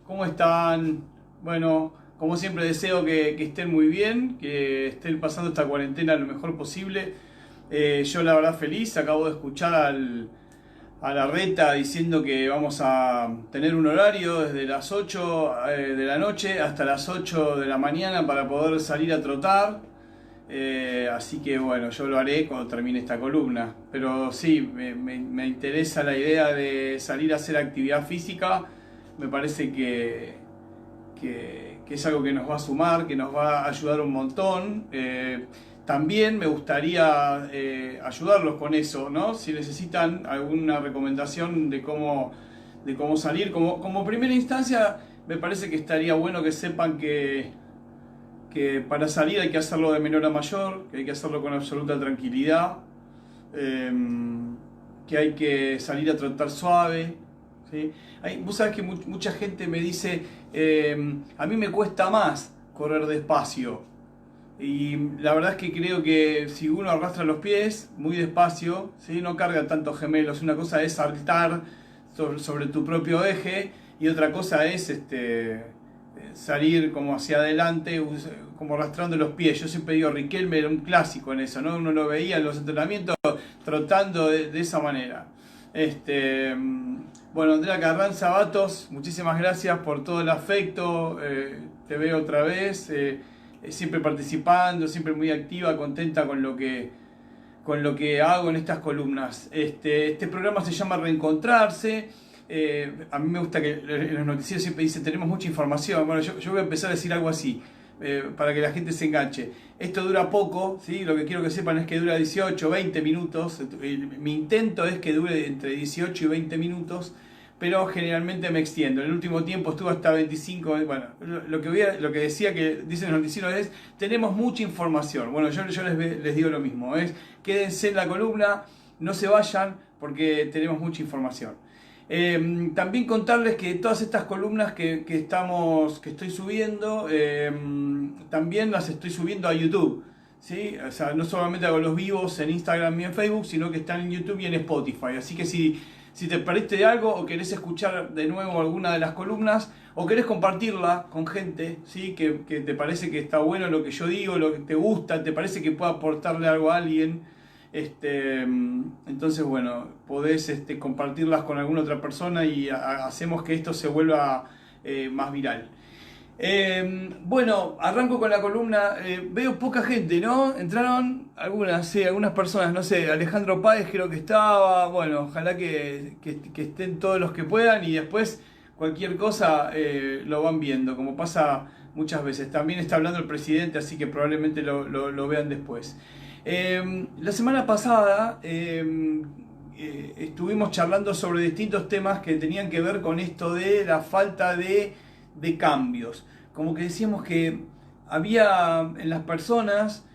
¿Cómo están? Bueno, como siempre deseo que estén muy bien, que estén pasando esta cuarentena lo mejor posible. Yo la verdad feliz, acabo de escuchar a la reta diciendo que vamos a tener un horario desde las 8 de la noche hasta las 8 de la mañana para poder salir a trotar. Así que bueno, yo lo haré cuando termine esta columna. Pero sí, me interesa la idea de salir a hacer actividad física. Me parece que es algo que nos va a sumar, que nos va a ayudar un montón. También me gustaría ayudarlos con eso, ¿no? Si necesitan alguna recomendación de cómo salir, como primera instancia, me parece que estaría bueno que sepan que para salir hay que hacerlo de menor a mayor, que hay que hacerlo con absoluta tranquilidad, eh, que hay que salir a trotar suave. ¿Sí? Vos sabés que mucha gente me dice, a mí me cuesta más correr despacio. Y la verdad es que creo que si uno arrastra los pies muy despacio, ¿sí? No carga tantos gemelos. Una cosa es saltar sobre tu propio eje y otra cosa es salir como hacia adelante, como arrastrando los pies. Yo siempre digo, Riquelme era un clásico en eso, ¿no? Uno lo veía en los entrenamientos trotando de esa manera. Bueno, Andrea Carranza Batos, muchísimas gracias por todo el afecto. Te veo otra vez. Siempre participando, siempre muy activa, contenta con lo que hago en estas columnas. Este programa se llama Reencontrarse. A mí me gusta que en los noticieros siempre dicen tenemos mucha información. Bueno, yo voy a empezar a decir algo así, para que la gente se enganche. Esto dura poco, ¿sí? Lo que quiero que sepan es que dura 18, 20 minutos. Mi intento es que dure entre 18 y 20 minutos, pero generalmente me extiendo. En el último tiempo estuve hasta 25. Bueno, lo que decía que dicen los noticieros es, tenemos mucha información. Bueno, yo les digo lo mismo, es quédense en la columna, no se vayan porque tenemos mucha información. También contarles que todas estas columnas que estoy subiendo, también las estoy subiendo a YouTube. ¿Sí? O sea, no solamente hago los vivos en Instagram y en Facebook, sino que están en YouTube y en Spotify. Así que si te perdiste de algo o querés escuchar de nuevo alguna de las columnas o querés compartirla con gente, ¿sí? que te parece que está bueno lo que yo digo, lo que te gusta, te parece que puede aportarle algo a alguien, entonces bueno, podés compartirlas con alguna otra persona y hacemos que esto se vuelva más viral. Bueno, arranco con la columna. Veo poca gente, ¿no? Entraron algunas, sí, algunas personas, no sé, Alejandro Páez creo que estaba. Bueno, ojalá que estén todos los que puedan y después cualquier cosa lo van viendo, como pasa muchas veces. También está hablando el presidente, así que probablemente lo vean después. La semana pasada estuvimos charlando sobre distintos temas que tenían que ver con esto de la falta de cambios. Como que decíamos que había en las personas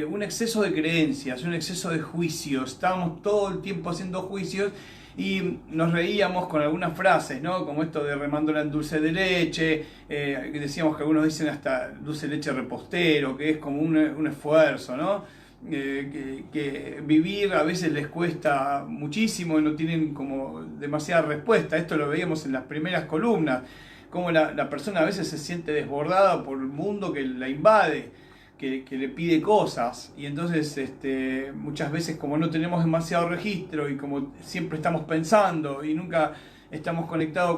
un exceso de creencias, un exceso de juicios. Estábamos todo el tiempo haciendo juicios y nos reíamos con algunas frases, ¿no? Como esto de remándola en dulce de leche, decíamos que algunos dicen hasta dulce de leche repostero, que es como un esfuerzo, ¿no? Que vivir a veces les cuesta muchísimo y no tienen como demasiada respuesta. Esto lo veíamos en las primeras columnas, como la persona a veces se siente desbordada por el mundo que la invade, que le pide cosas, y entonces muchas veces como no tenemos demasiado registro y como siempre estamos pensando y nunca estamos conectados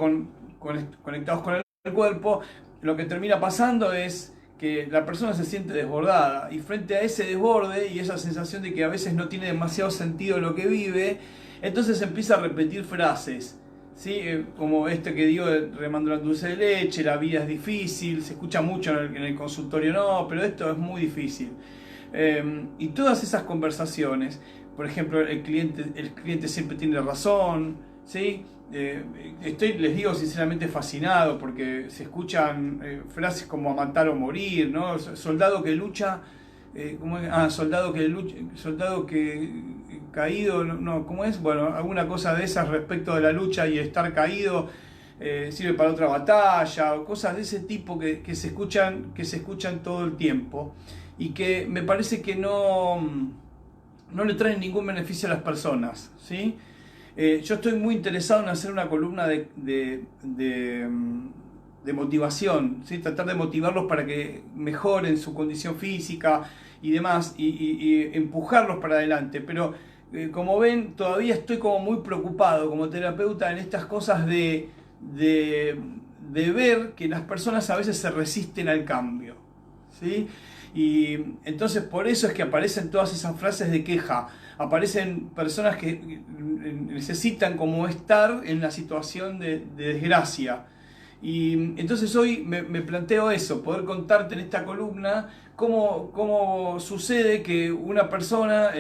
conectados con el cuerpo, lo que termina pasando es que la persona se siente desbordada y frente a ese desborde y esa sensación de que a veces no tiene demasiado sentido lo que vive, entonces empieza a repetir frases, ¿sí? Como que digo, remando la dulce de leche, la vida es difícil, se escucha mucho en el consultorio, no, pero esto es muy difícil. Y todas esas conversaciones, por ejemplo, el cliente siempre tiene razón, ¿sí? Les digo sinceramente fascinado porque se escuchan frases como a matar o morir, ¿no? Soldado que lucha, soldado que caído, no, ¿cómo es? Bueno, alguna cosa de esas respecto de la lucha y estar caído sirve para otra batalla, o cosas de ese tipo que se escuchan todo el tiempo y que me parece que no le traen ningún beneficio a las personas, ¿sí? Yo estoy muy interesado en hacer una columna de motivación, ¿sí? Tratar de motivarlos para que mejoren su condición física y demás, y empujarlos para adelante. Pero como ven, todavía estoy como muy preocupado como terapeuta en estas cosas de ver que las personas a veces se resisten al cambio, ¿sí? Y entonces por eso es que aparecen todas esas frases de queja, aparecen personas que necesitan como estar en la situación de desgracia. Y entonces hoy me planteo eso, poder contarte en esta columna cómo sucede que una persona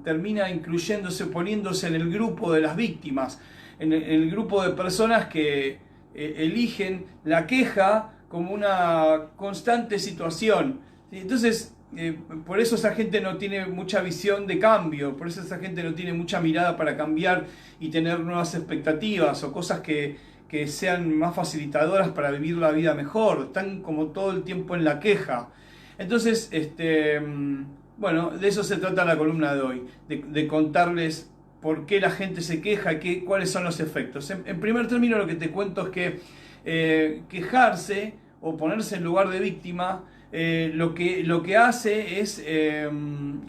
termina incluyéndose, poniéndose en el grupo de las víctimas, en el grupo de personas que eligen la queja como una constante situación. ¿Sí? Entonces, por eso esa gente no tiene mucha visión de cambio, por eso esa gente no tiene mucha mirada para cambiar y tener nuevas expectativas o cosas que sean más facilitadoras para vivir la vida mejor. Están como todo el tiempo en la queja. Entonces, bueno, de eso se trata la columna de hoy, de contarles por qué la gente se queja y cuáles son los efectos. En primer término, lo que te cuento es que quejarse o ponerse en lugar de víctima, lo que hace es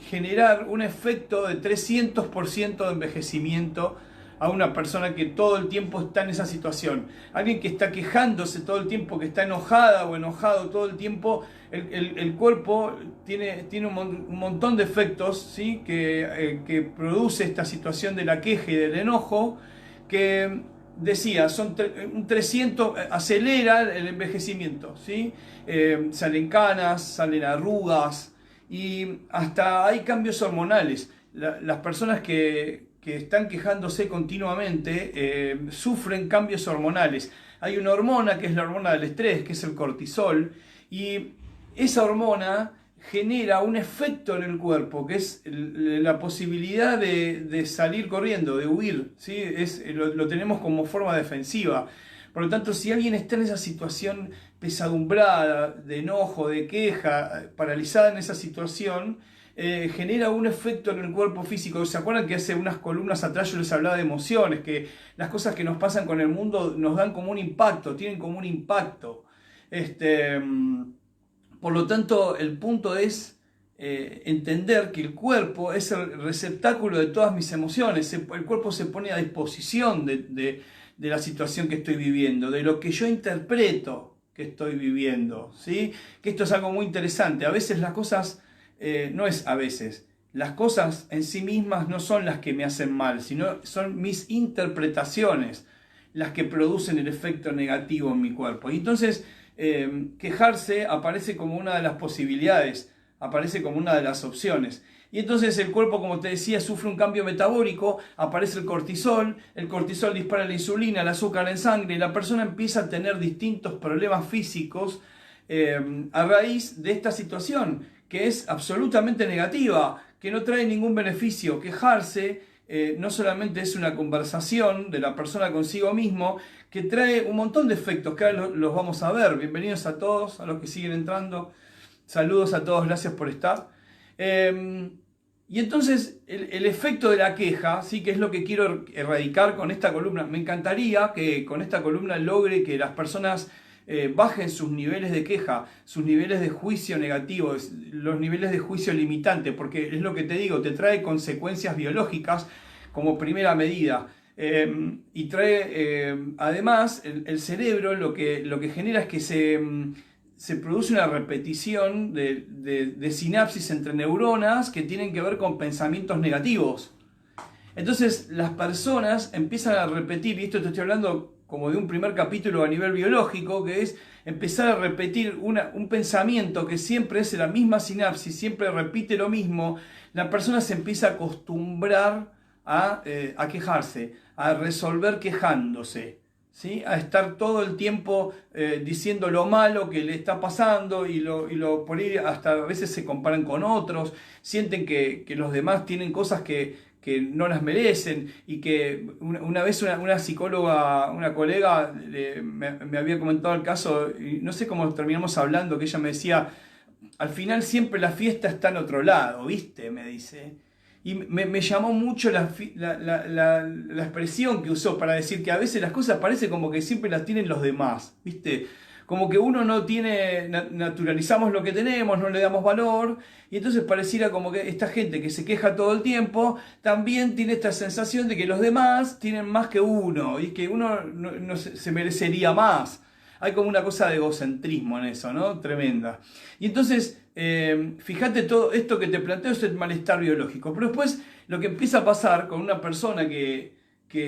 generar un efecto de 300% de envejecimiento a una persona que todo el tiempo está en esa situación. Alguien que está quejándose todo el tiempo, que está enojada o enojado todo el tiempo, el cuerpo tiene un montón de efectos, ¿sí? que produce esta situación de la queja y del enojo, que decía, un 300, acelera el envejecimiento, ¿sí? Salen canas, salen arrugas y hasta hay cambios hormonales. Las personas que están quejándose continuamente sufren cambios hormonales. Hay una hormona que es la hormona del estrés, que es el cortisol, y esa hormona genera un efecto en el cuerpo, que es la posibilidad de salir corriendo, de huir, ¿sí? Lo tenemos como forma defensiva. Por lo tanto, si alguien está en esa situación pesadumbrada, de enojo, de queja, paralizada en esa situación, genera un efecto en el cuerpo físico. ¿Se acuerdan que hace unas columnas atrás yo les hablaba de emociones? Que las cosas que nos pasan con el mundo nos dan como un impacto, tienen como un impacto. Por lo tanto, el punto es entender que el cuerpo es el receptáculo de todas mis emociones. El cuerpo se pone a disposición de la situación que estoy viviendo, de lo que yo interpreto que estoy viviendo, ¿sí? Que esto es algo muy interesante. A veces las cosas... no es a veces, las cosas en sí mismas no son las que me hacen mal, sino son mis interpretaciones las que producen el efecto negativo en mi cuerpo. Y entonces quejarse aparece como una de las posibilidades, aparece como una de las opciones. Y entonces el cuerpo, como te decía, sufre un cambio metabólico, aparece el cortisol dispara la insulina, el azúcar en sangre, y la persona empieza a tener distintos problemas físicos a raíz de esta situación, que es absolutamente negativa, que no trae ningún beneficio. Quejarse no solamente es una conversación de la persona consigo mismo, que trae un montón de efectos, que ahora los vamos a ver. Bienvenidos a todos, a los que siguen entrando. Saludos a todos, gracias por estar. Y entonces el efecto de la queja, ¿sí? Que es lo que quiero erradicar con esta columna. Me encantaría que con esta columna logre que las personas bajen sus niveles de queja, sus niveles de juicio negativo, los niveles de juicio limitante, porque es lo que te digo, te trae consecuencias biológicas como primera medida. Y trae, además, el cerebro lo que genera es que se produce una repetición de sinapsis entre neuronas que tienen que ver con pensamientos negativos. Entonces las personas empiezan a repetir, y esto te estoy hablando como de un primer capítulo a nivel biológico, que es empezar a repetir un pensamiento que siempre es la misma sinapsis, siempre repite lo mismo. La persona se empieza a acostumbrar a quejarse, a resolver quejándose, ¿sí? A estar todo el tiempo diciendo lo malo que le está pasando y por ahí hasta a veces se comparan con otros, sienten que los demás tienen cosas que no las merecen, y que una vez una psicóloga, una colega me había comentado el caso, y no sé cómo terminamos hablando, que ella me decía, al final siempre la fiesta está en otro lado, ¿viste? Me dice. Y me llamó mucho la expresión que usó para decir que a veces las cosas parece como que siempre las tienen los demás, ¿viste? Como que uno no tiene, naturalizamos lo que tenemos, no le damos valor, y entonces pareciera como que esta gente que se queja todo el tiempo también tiene esta sensación de que los demás tienen más que uno y que uno no se merecería más. Hay como una cosa de egocentrismo en eso, ¿no? Tremenda. Y entonces, fíjate, todo esto que te planteo es el malestar biológico. Pero después lo que empieza a pasar con una persona que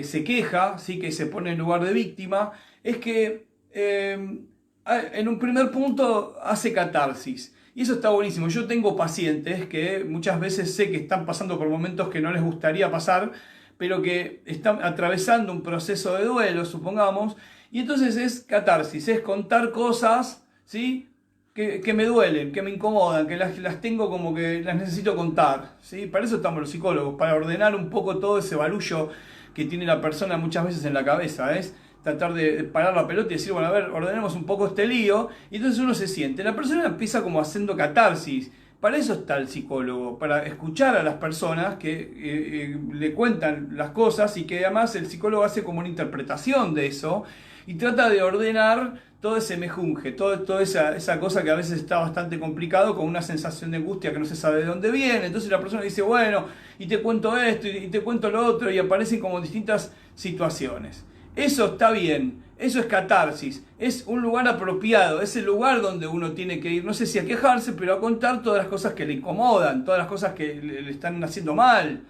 se queja, ¿sí? Que se pone en lugar de víctima, es que en un primer punto hace catarsis. Y eso está buenísimo. Yo tengo pacientes que muchas veces sé que están pasando por momentos que no les gustaría pasar, pero que están atravesando un proceso de duelo, supongamos, y entonces es catarsis, es contar cosas, ¿sí? Que me duelen, que me incomodan, que las tengo como que las necesito contar, ¿sí? Para eso estamos los psicólogos, para ordenar un poco todo ese barullo que tiene la persona muchas veces en la cabeza, es tratar de parar la pelota y decir, bueno, a ver, ordenemos un poco este lío, y entonces uno se siente, la persona empieza como haciendo catarsis. Para eso está el psicólogo, para escuchar a las personas que le cuentan las cosas y que además el psicólogo hace como una interpretación de eso y trata de ordenar todo ese mejunje, toda esa cosa que a veces está bastante complicado, con una sensación de angustia que no se sabe de dónde viene. Entonces la persona dice, bueno, y te cuento esto y te cuento lo otro, y aparecen como distintas situaciones. Eso está bien, eso es catarsis, es un lugar apropiado, es el lugar donde uno tiene que ir, no sé si a quejarse, pero a contar todas las cosas que le incomodan, todas las cosas que le están haciendo mal,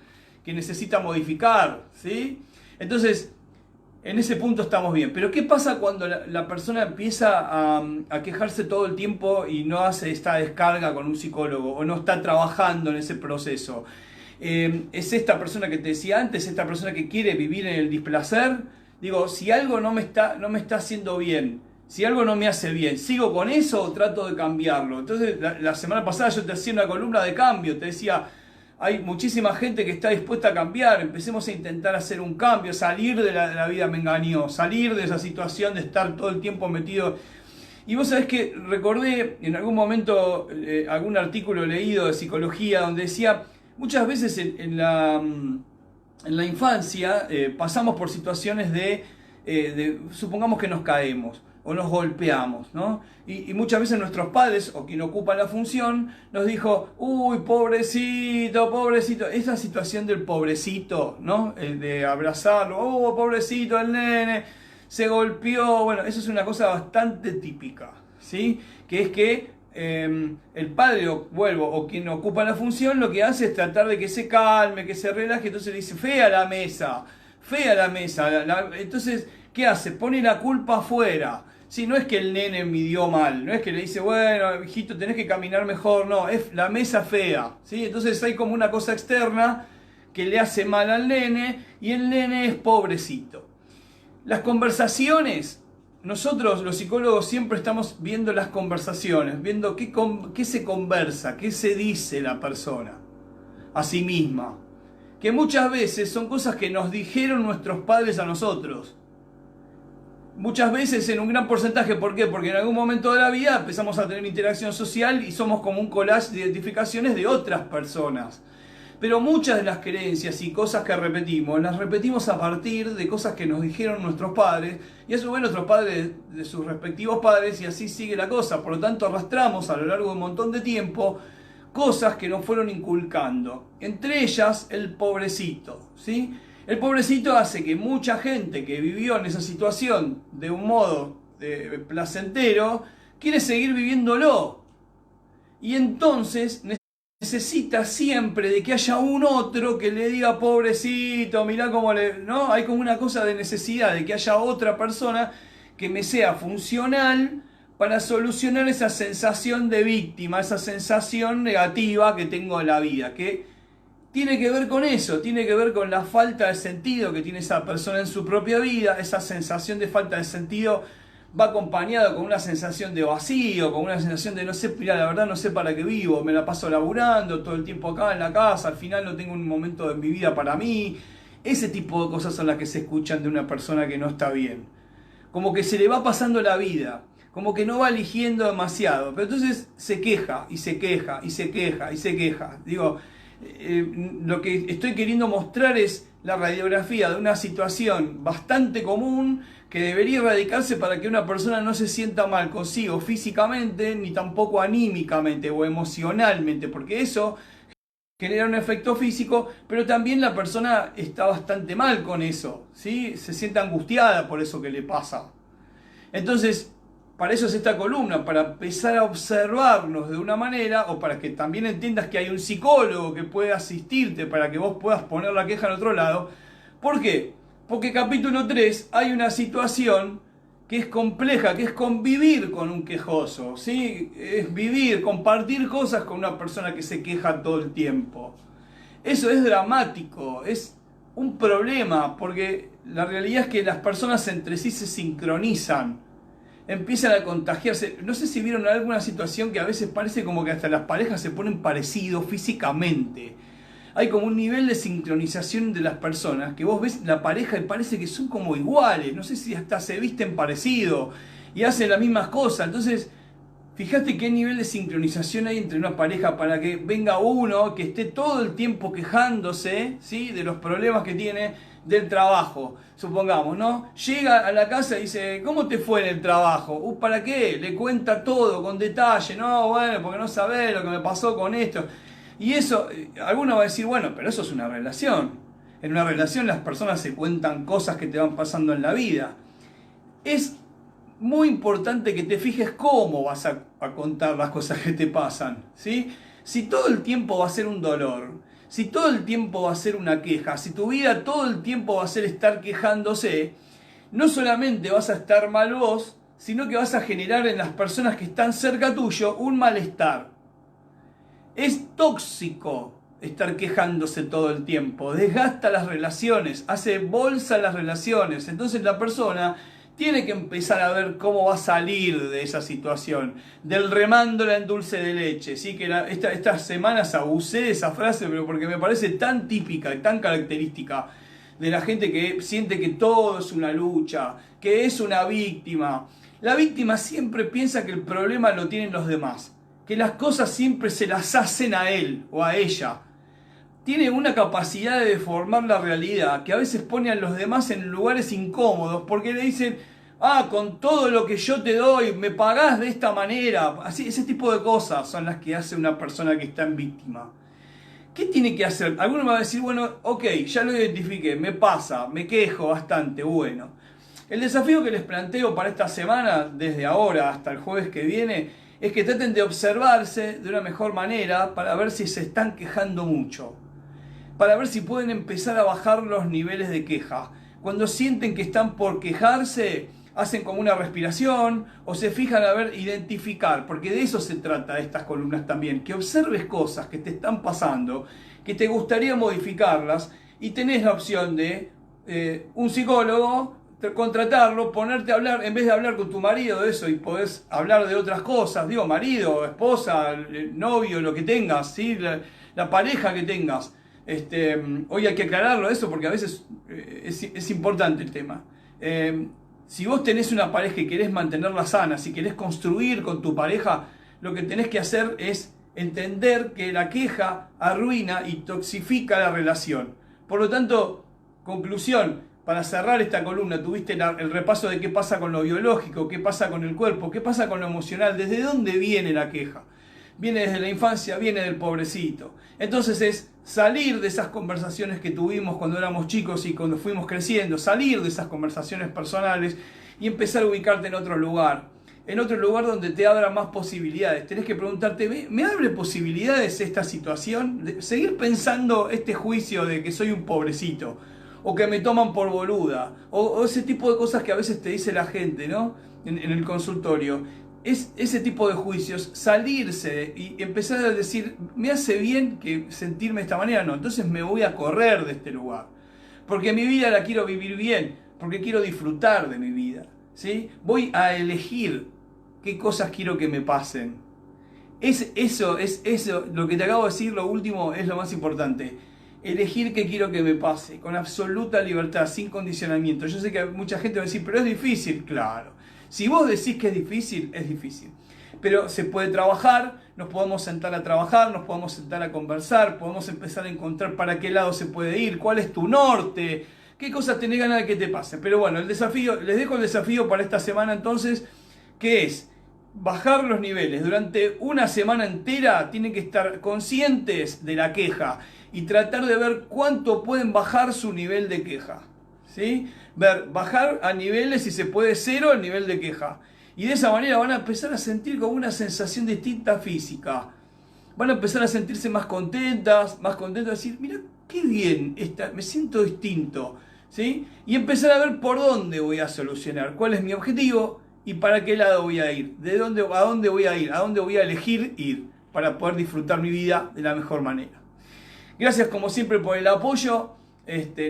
que necesita modificar, ¿sí? Entonces, en ese punto estamos bien. Pero ¿qué pasa cuando la persona empieza a quejarse todo el tiempo y no hace esta descarga con un psicólogo o no está trabajando en ese proceso? ¿Es esta persona que te decía antes, esta persona que quiere vivir en el displacer? Digo, si algo no me está haciendo bien, si algo no me hace bien, ¿sigo con eso o trato de cambiarlo? Entonces, la semana pasada yo te hacía una columna de cambio, te decía, hay muchísima gente que está dispuesta a cambiar, empecemos a intentar hacer un cambio, salir de la vida me engañó, salir de esa situación de estar todo el tiempo metido. Y vos sabés que recordé en algún momento algún artículo leído de psicología donde decía, muchas veces en la infancia pasamos por situaciones supongamos que nos caemos o nos golpeamos, ¿no? Y muchas veces nuestros padres, o quien ocupa la función, nos dijo, uy, pobrecito, pobrecito. Esa situación del pobrecito, ¿no? De abrazarlo, oh, pobrecito, el nene, se golpeó. Bueno, eso es una cosa bastante típica, ¿sí? Que es que el padre, o quien ocupa la función, lo que hace es tratar de que se calme, que se relaje, entonces le dice, fea la mesa, entonces, ¿qué hace? Pone la culpa afuera. Sí, no es que el nene midió mal, no es que le dice, bueno, hijito, tenés que caminar mejor, no, es la mesa fea, ¿sí? Entonces hay como una cosa externa que le hace mal al nene y el nene es pobrecito. Las conversaciones, nosotros los psicólogos siempre estamos viendo las conversaciones, viendo qué se conversa, qué se dice la persona a sí misma, que muchas veces son cosas que nos dijeron nuestros padres a nosotros. Muchas veces en un gran porcentaje, ¿por qué? Porque en algún momento de la vida empezamos a tener interacción social y somos como un collage de identificaciones de otras personas. Pero muchas de las creencias y cosas que repetimos, las repetimos a partir de cosas que nos dijeron nuestros padres y a su vez nuestros padres de sus respectivos padres, y así sigue la cosa. Por lo tanto, arrastramos a lo largo de un montón de tiempo cosas que nos fueron inculcando. Entre ellas, el pobrecito, ¿sí? El pobrecito hace que mucha gente que vivió en esa situación de un modo placentero, quiere seguir viviéndolo. Y entonces necesita siempre de que haya un otro que le diga, pobrecito, mirá cómo ¿no? Hay como una cosa de necesidad de que haya otra persona que me sea funcional para solucionar esa sensación de víctima, esa sensación negativa que tengo en la vida, que tiene que ver con eso, tiene que ver con la falta de sentido que tiene esa persona en su propia vida. Esa sensación de falta de sentido va acompañada con una sensación de vacío, con una sensación de no sé, mira, la verdad no sé para qué vivo, me la paso laburando todo el tiempo acá en la casa, al final no tengo un momento de mi vida para mí. Ese tipo de cosas son las que se escuchan de una persona que no está bien. Como que se le va pasando la vida, como que no va eligiendo demasiado, pero entonces se queja y se queja y se queja y se queja. Digo, Lo que estoy queriendo mostrar es la radiografía de una situación bastante común que debería erradicarse para que una persona no se sienta mal consigo físicamente, ni tampoco anímicamente o emocionalmente, porque eso genera un efecto físico, pero también la persona está bastante mal con eso, ¿sí? Se siente angustiada por eso que le pasa. Entonces, para eso es esta columna, para empezar a observarnos de una manera, o para que también entiendas que hay un psicólogo que puede asistirte para que vos puedas poner la queja en otro lado. ¿Por qué? Porque capítulo 3 hay una situación que es compleja, que es convivir con un quejoso, ¿sí? Es vivir, compartir cosas con una persona que se queja todo el tiempo. Eso es dramático, es un problema, porque la realidad es que las personas entre sí se sincronizan, empiezan a contagiarse. No sé si vieron alguna situación que a veces parece como que hasta las parejas se ponen parecidos físicamente. Hay como un nivel de sincronización de las personas que vos ves la pareja y parece que son como iguales. No sé si hasta se visten parecido y hacen las mismas cosas. Entonces, fíjate qué nivel de sincronización hay entre una pareja para que venga uno que esté todo el tiempo quejándose, ¿sí?, de los problemas que tiene del trabajo, supongamos, ¿no? Llega a la casa y dice, ¿cómo te fue en el trabajo? ¿Para qué? Le cuenta todo con detalle, no, bueno, porque no sabés lo que me pasó con esto. Y eso, alguno va a decir, bueno, pero eso es una relación. En una relación las personas se cuentan cosas que te van pasando en la vida. Es muy importante que te fijes cómo vas a contar las cosas que te pasan, ¿sí? Si todo el tiempo va a ser un dolor, si todo el tiempo va a ser una queja, si tu vida todo el tiempo va a ser estar quejándose, no solamente vas a estar mal vos, sino que vas a generar en las personas que están cerca tuyo un malestar. Es tóxico estar quejándose todo el tiempo, desgasta las relaciones, hace bolsa las relaciones. Entonces la persona tiene que empezar a ver cómo va a salir de esa situación, del remándola en dulce de leche. ¿Sí? Que estas semanas abusé de esa frase, pero porque me parece tan típica y tan característica de la gente que siente que todo es una lucha, que es una víctima. La víctima siempre piensa que el problema lo tienen los demás, que las cosas siempre se las hacen a él o a ella. Tiene una capacidad de deformar la realidad que a veces pone a los demás en lugares incómodos porque le dicen, con todo lo que yo te doy, me pagás de esta manera. Así, ese tipo de cosas son las que hace una persona que está en víctima. ¿Qué tiene que hacer? Alguno me va a decir, bueno, ok, ya lo identifiqué, me pasa, me quejo bastante, bueno. El desafío que les planteo para esta semana, desde ahora hasta el jueves que viene, es que traten de observarse de una mejor manera para ver si se están quejando mucho, para ver si pueden empezar a bajar los niveles de queja. Cuando sienten que están por quejarse, hacen como una respiración o se fijan a ver, identificar, porque de eso se trata estas columnas también, que observes cosas que te están pasando, que te gustaría modificarlas y tenés la opción de un psicólogo, contratarlo, ponerte a hablar, en vez de hablar con tu marido de eso y podés hablar de otras cosas, digo, marido, esposa, novio, lo que tengas, ¿sí? La pareja que tengas. Hoy hay que aclararlo eso porque a veces es importante el tema. Si vos tenés una pareja y querés mantenerla sana, si querés construir con tu pareja, lo que tenés que hacer es entender que la queja arruina y toxifica la relación. Por lo tanto, conclusión, para cerrar esta columna, tuviste el repaso de qué pasa con lo biológico, qué pasa con el cuerpo, qué pasa con lo emocional, desde dónde viene la queja. Viene desde la infancia, viene del pobrecito. Entonces es salir de esas conversaciones que tuvimos cuando éramos chicos y cuando fuimos creciendo, salir de esas conversaciones personales y empezar a ubicarte en otro lugar donde te abra más posibilidades. Tenés que preguntarte, ¿me abre posibilidades esta situación? De seguir pensando este juicio de que soy un pobrecito, o que me toman por boluda, o ese tipo de cosas que a veces te dice la gente, ¿no? En el consultorio. Es ese tipo de juicios, salirse y empezar a decir, ¿me hace bien que sentirme de esta manera? No, entonces me voy a correr de este lugar. Porque mi vida la quiero vivir bien, porque quiero disfrutar de mi vida, ¿sí? Voy a elegir qué cosas quiero que me pasen. Eso, lo que te acabo de decir, lo último, es lo más importante. Elegir qué quiero que me pase, con absoluta libertad, sin condicionamiento. Yo sé que mucha gente va a decir, pero es difícil, claro. Si vos decís que es difícil, es difícil. Pero se puede trabajar, nos podemos sentar a trabajar, nos podemos sentar a conversar, podemos empezar a encontrar para qué lado se puede ir, cuál es tu norte, qué cosas tenés ganas de que te pasen. Pero bueno, el desafío, les dejo el desafío para esta semana entonces, que es bajar los niveles. Durante una semana entera tienen que estar conscientes de la queja y tratar de ver cuánto pueden bajar su nivel de queja. ¿Sí? Bajar a niveles, si se puede, 0 el nivel de queja. Y de esa manera van a empezar a sentir como una sensación distinta física. Van a empezar a sentirse más contentas, decir, mira, qué bien, me siento distinto. ¿Sí? Y empezar a ver por dónde voy a solucionar, cuál es mi objetivo y para qué lado voy a ir, a dónde voy a ir, a dónde voy a elegir ir, para poder disfrutar mi vida de la mejor manera. Gracias como siempre por el apoyo.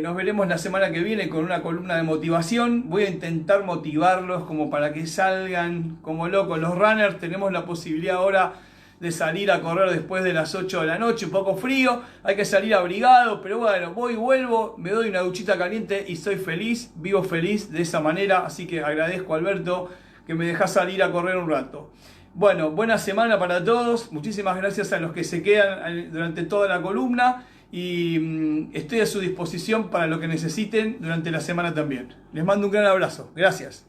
Nos veremos la semana que viene con una columna de motivación. Voy a intentar motivarlos como para que salgan como locos. Los runners tenemos la posibilidad ahora de salir a correr después de las 8 de la noche, un poco frío, hay que salir abrigado, pero bueno, voy y vuelvo, me doy una duchita caliente y soy feliz, vivo feliz de esa manera, así que agradezco, Alberto, que me dejas salir a correr un rato. Bueno, buena semana para todos, muchísimas gracias a los que se quedan durante toda la columna y estoy a su disposición para lo que necesiten durante la semana también. Les mando un gran abrazo, gracias.